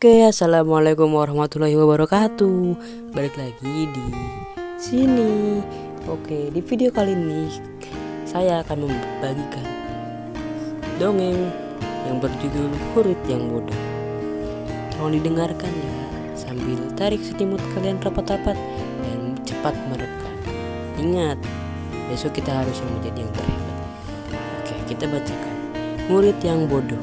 Oke, assalamualaikum warahmatullahi wabarakatuh. Balik lagi di sini. Oke, di video kali ini saya akan membagikan dongeng yang berjudul Murid yang Bodoh. Tolong didengarkan ya, sambil tarik selimut kalian rapat-rapat dan cepat merekam. Ingat, besok kita harus menjadi yang terhebat. Oke, kita bacakan. Murid yang Bodoh.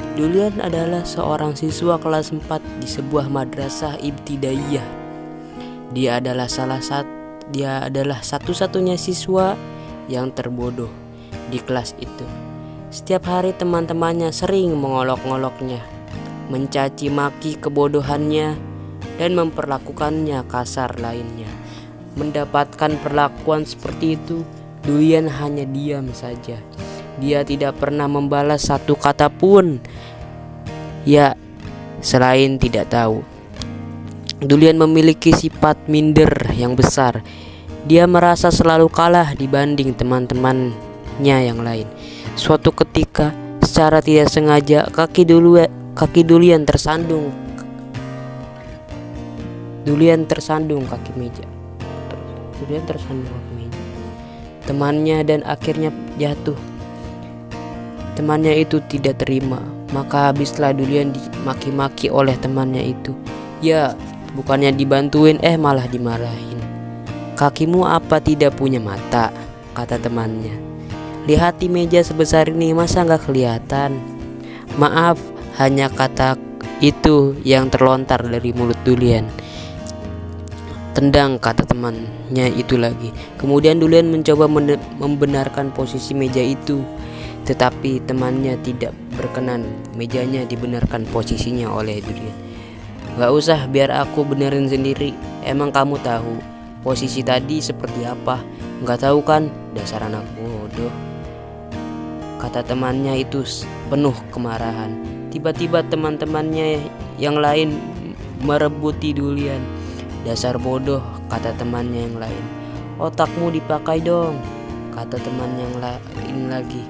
Dulian adalah seorang siswa kelas 4 di sebuah madrasah ibtidaiyah. Dia adalah satu-satunya siswa yang terbodoh di kelas itu. Setiap hari teman-temannya sering mengolok-ngoloknya, mencaci maki kebodohannya, dan memperlakukannya kasar lainnya. Mendapatkan perlakuan seperti itu, Dulian hanya diam saja. Dia tidak pernah membalas satu kata pun. Ya, selain tidak tahu. Dulian memiliki sifat minder yang besar. Dia merasa selalu kalah dibanding teman-temannya yang lain. Suatu ketika, secara tidak sengaja, kaki Dulian tersandung. Dulian tersandung kaki meja. Temannya dan akhirnya jatuh. Temannya itu tidak terima, maka habislah Dulian dimaki-maki oleh temannya itu. Ya, bukannya dibantuin malah dimarahin. Kakimu apa tidak punya mata? Kata temannya. Lihat di meja sebesar ini, masa gak kelihatan? Maaf, hanya kata itu yang terlontar dari mulut Dulian. Tendang, kata temannya itu lagi. Kemudian Dulian mencoba membenarkan posisi meja itu, tetapi temannya tidak berkenan mejanya dibenarkan posisinya oleh Dulian. Gak usah, biar aku benerin sendiri. Emang kamu tahu posisi tadi seperti apa? Gak tahu kan? Dasar anak bodoh, kata temannya itu penuh kemarahan. Tiba-tiba teman-temannya yang lain merebuti Dulian. Dasar bodoh, kata temannya yang lain. Otakmu dipakai dong, kata teman yang lain lagi.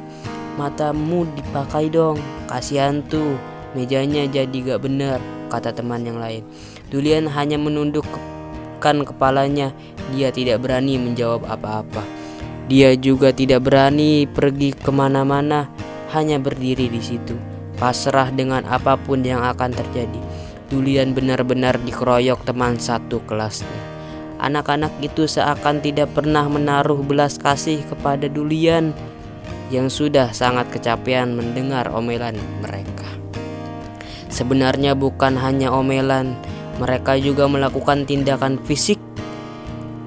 Matamu dipakai dong, kasihan tuh, mejanya jadi gak bener, kata teman yang lain. Dulian hanya menundukkan kepalanya. Dia tidak berani menjawab apa-apa. Dia juga tidak berani pergi kemana-mana, hanya berdiri di situ, pasrah dengan apapun yang akan terjadi. Dulian benar-benar dikeroyok teman satu kelasnya. Anak-anak itu seakan tidak pernah menaruh belas kasih kepada Dulian yang sudah sangat kecapean mendengar omelan mereka. Sebenarnya bukan hanya omelan, mereka juga melakukan tindakan fisik.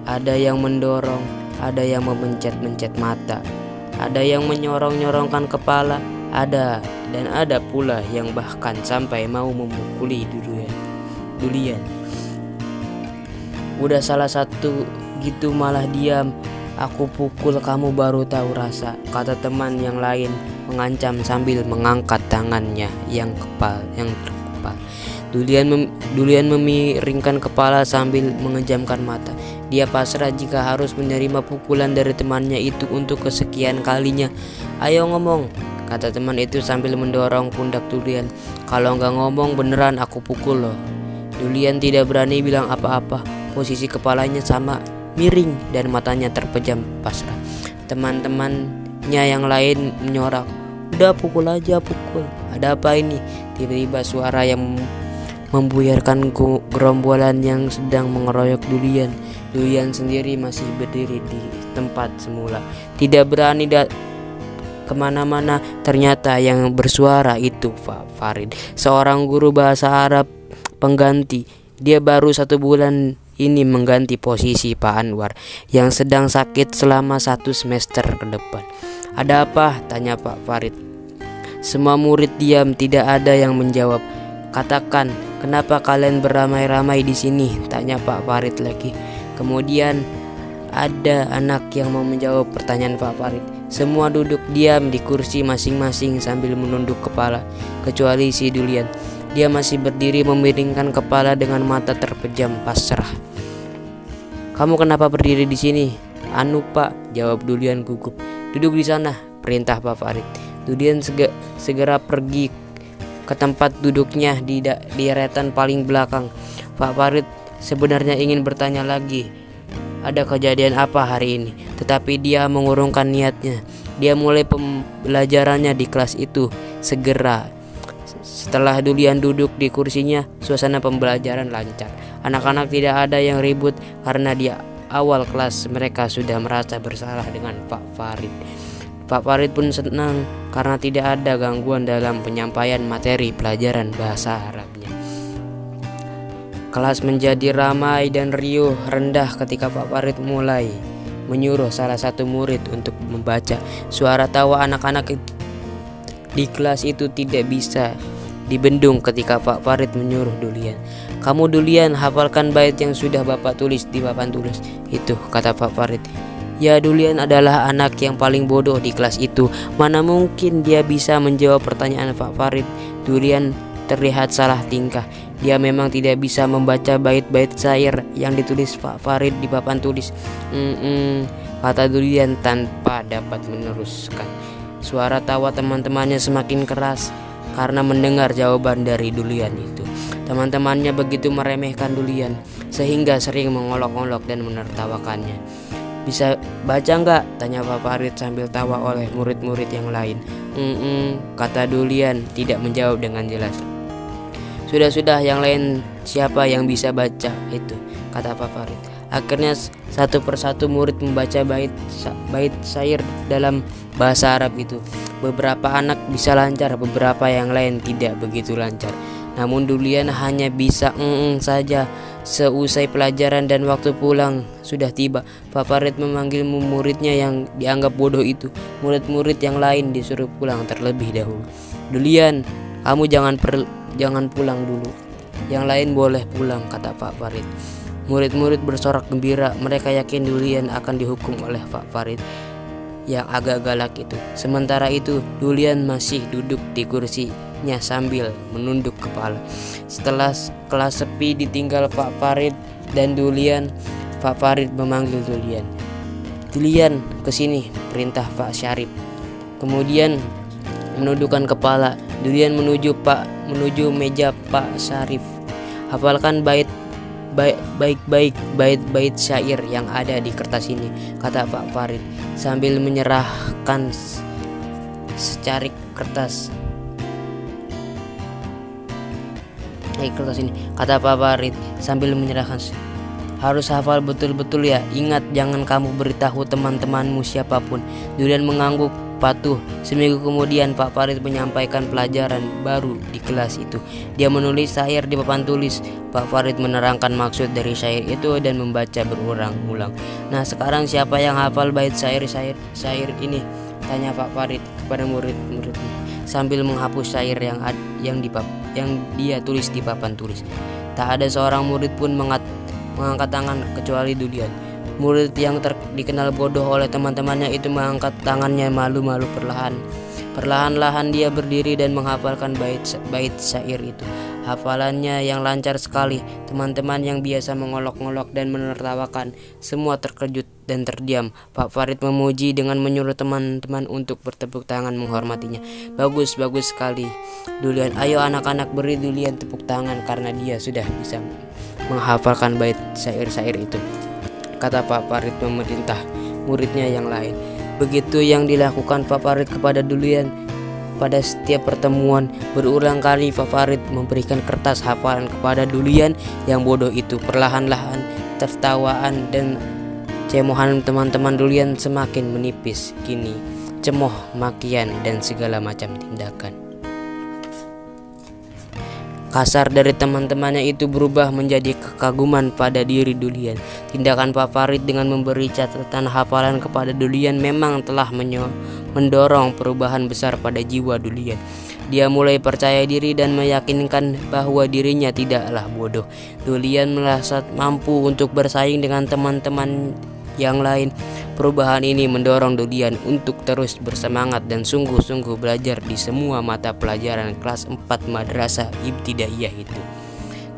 Ada yang mendorong, ada yang memencet-mencet mata, ada yang menyorong-nyorongkan kepala, ada pula yang bahkan sampai mau memukuli Dulian. Udah salah satu gitu malah diam. Aku pukul kamu baru tahu rasa, kata teman yang lain mengancam sambil mengangkat tangannya yang terkepal. Dulian memiringkan kepala sambil mengejamkan mata. Dia pasrah jika harus menerima pukulan dari temannya itu untuk kesekian kalinya. Ayo ngomong, kata teman itu sambil mendorong pundak Dulian. Kalau nggak ngomong beneran aku pukul loh. Dulian tidak berani bilang apa-apa. Posisi kepalanya sama miring dan matanya terpejam pasrah. Teman-temannya yang lain menyorak, udah pukul aja, pukul. Ada apa ini? Tiba-tiba suara yang membuyarkan gerombolan yang sedang mengeroyok Dulian. Dulian sendiri masih berdiri di tempat semula, tidak berani kemana-mana. Ternyata yang bersuara itu Farid, seorang guru bahasa Arab pengganti. Dia baru 1 bulan ini mengganti posisi Pak Anwar yang sedang sakit selama 1 semester ke depan. Ada apa? Tanya Pak Farid. Semua murid diam, tidak ada yang menjawab. Katakan, kenapa kalian beramai-ramai di sini? Tanya Pak Farid lagi. Kemudian ada anak yang mau menjawab pertanyaan Pak Farid. Semua duduk diam di kursi masing-masing sambil menunduk kepala, kecuali si Dulian. Dia masih berdiri memiringkan kepala dengan mata terpejam pasrah. Kamu kenapa berdiri di sini? Anu Pak, jawab Dulian gugup. Duduk di sana, perintah Pak Farid. Dulian segera pergi ke tempat duduknya di deretan paling belakang. Pak Farid sebenarnya ingin bertanya lagi, ada kejadian apa hari ini? Tetapi dia mengurungkan niatnya. Dia mulai pembelajarannya di kelas itu segera. Setelah Dulian duduk di kursinya, suasana pembelajaran lancar. Anak-anak tidak ada yang ribut karena di awal kelas mereka sudah merasa bersalah dengan Pak Farid. Pak Farid pun senang karena tidak ada gangguan dalam penyampaian materi pelajaran bahasa Arabnya. Kelas menjadi ramai dan riuh rendah ketika Pak Farid mulai menyuruh salah satu murid untuk membaca. Suara tawa anak-anak di kelas itu tidak bisa dibendung ketika Pak Farid menyuruh Dulian. Kamu Dulian, hafalkan bait yang sudah Bapak tulis di papan tulis itu, kata Pak Farid. Ya, Dulian adalah anak yang paling bodoh di kelas itu. Mana mungkin dia bisa menjawab pertanyaan Pak Farid. Dulian terlihat salah tingkah. Dia memang tidak bisa membaca bait-bait syair yang ditulis Pak Farid di papan tulis. Kata Dulian tanpa dapat meneruskan. Suara tawa teman-temannya semakin keras karena mendengar jawaban dari Dulian itu. Teman-temannya begitu meremehkan Dulian sehingga sering mengolok-olok dan menertawakannya. Bisa baca nggak? Tanya Pak Farid sambil tawa oleh murid-murid yang lain. Kata Dulian tidak menjawab dengan jelas. Sudah, yang lain siapa yang bisa baca itu? Kata Pak Farid. Akhirnya satu persatu murid membaca bait syair dalam bahasa Arab itu. Beberapa anak bisa lancar, beberapa yang lain tidak begitu lancar. Namun Dulian hanya bisa saja. Seusai pelajaran dan waktu pulang sudah tiba, Pak Farid memanggil muridnya yang dianggap bodoh itu. Murid-murid yang lain disuruh pulang terlebih dahulu. Dulian, kamu jangan pulang dulu. Yang lain boleh pulang, kata Pak Farid. Murid-murid bersorak gembira. Mereka yakin Dulian akan dihukum oleh Pak Farid yang agak galak itu. Sementara itu Dulian masih duduk di kursinya sambil menunduk kepala. Setelah kelas sepi ditinggal Pak Farid dan Dulian, Pak Farid memanggil Dulian. Dulian, kesini, perintah Pak Syarif. Kemudian menundukkan kepala, Dulian menuju meja Pak Syarif. Hafalkan baik-baik bait syair yang ada di kertas ini, kata Pak Farid sambil menyerahkan secarik kertas. Kertas ini, kata Pak Farid sambil menyerahkan. Harus hafal betul-betul ya. Ingat, jangan kamu beritahu teman-temanmu siapapun. Dulian mengangguk patuh. Seminggu kemudian Pak Farid menyampaikan pelajaran baru di kelas itu. Dia menulis syair di papan tulis. Pak Farid menerangkan maksud dari syair itu dan membaca berulang-ulang. Nah, sekarang siapa yang hafal bait syair ini? Tanya Pak Farid kepada murid-muridnya sambil menghapus syair yang dia tulis di papan tulis. Tak ada seorang murid pun mengangkat tangan kecuali Dulian. Murid yang dikenal bodoh oleh teman-temannya itu mengangkat tangannya malu-malu perlahan. Perlahan-lahan dia berdiri dan menghafalkan bait syair itu. Hafalannya yang lancar sekali. Teman-teman yang biasa mengolok-olok dan menertawakan semua terkejut dan terdiam. Pak Farid memuji dengan menyuruh teman-teman untuk bertepuk tangan menghormatinya. Bagus sekali Dulian. Ayo anak-anak, beri Dulian tepuk tangan karena dia sudah bisa menghafalkan bait syair-syair itu, kata Pak Farid memerintah muridnya yang lain. Begitu yang dilakukan Pak Farid kepada Dulian. Pada setiap pertemuan berulang kali Pak Farid memberikan kertas hafalan kepada Dulian yang bodoh itu. Perlahan-lahan tertawaan dan cemohan teman-teman Dulian semakin menipis. Kini cemoh, makian, dan segala macam tindakan kasar dari teman-temannya itu berubah menjadi kekaguman pada diri Dulian. Tindakan Pak Farid dengan memberi catatan hafalan kepada Dulian memang telah mendorong perubahan besar pada jiwa Dulian. Dia mulai percaya diri dan meyakinkan bahwa dirinya tidaklah bodoh. Dulian merasa mampu untuk bersaing dengan teman-teman yang lain. Perubahan ini mendorong Dulian untuk terus bersemangat dan sungguh-sungguh belajar di semua mata pelajaran kelas 4 Madrasah Ibtidaiyah itu.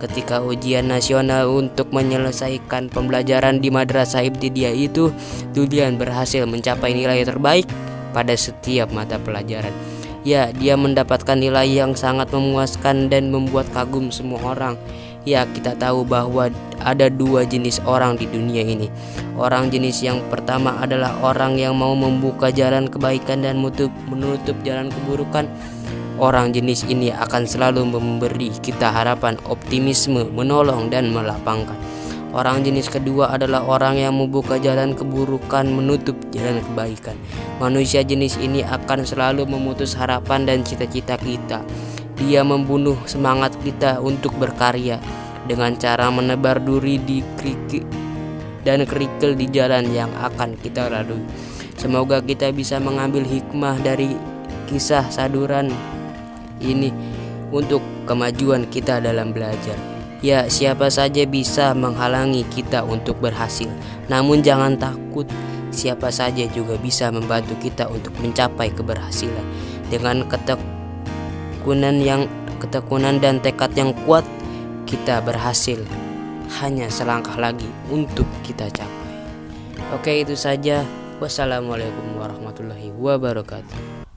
Ketika ujian nasional untuk menyelesaikan pembelajaran di Madrasah Ibtidaiyah itu, Dulian berhasil mencapai nilai terbaik pada setiap mata pelajaran. Ya, dia mendapatkan nilai yang sangat memuaskan dan membuat kagum semua orang. Ya, kita tahu bahwa ada dua jenis orang di dunia ini. Orang jenis yang pertama adalah orang yang mau membuka jalan kebaikan dan menutup jalan keburukan. Orang jenis ini akan selalu memberi kita harapan, optimisme, menolong dan melapangkan. Orang jenis kedua adalah orang yang membuka jalan keburukan, menutup jalan kebaikan. Manusia jenis ini akan selalu memutus harapan dan cita-cita kita. Dia membunuh semangat kita untuk berkarya dengan cara menebar duri di kerikil di jalan yang akan kita lalui. Semoga kita bisa mengambil hikmah dari kisah saduran ini untuk kemajuan kita dalam belajar. Ya, siapa saja bisa menghalangi kita untuk berhasil. Namun jangan takut, siapa saja juga bisa membantu kita untuk mencapai keberhasilan. Dengan ketekunan dan tekad yang kuat, kita berhasil. Hanya selangkah lagi untuk kita capai. Oke, itu saja. Wassalamualaikum warahmatullahi wabarakatuh.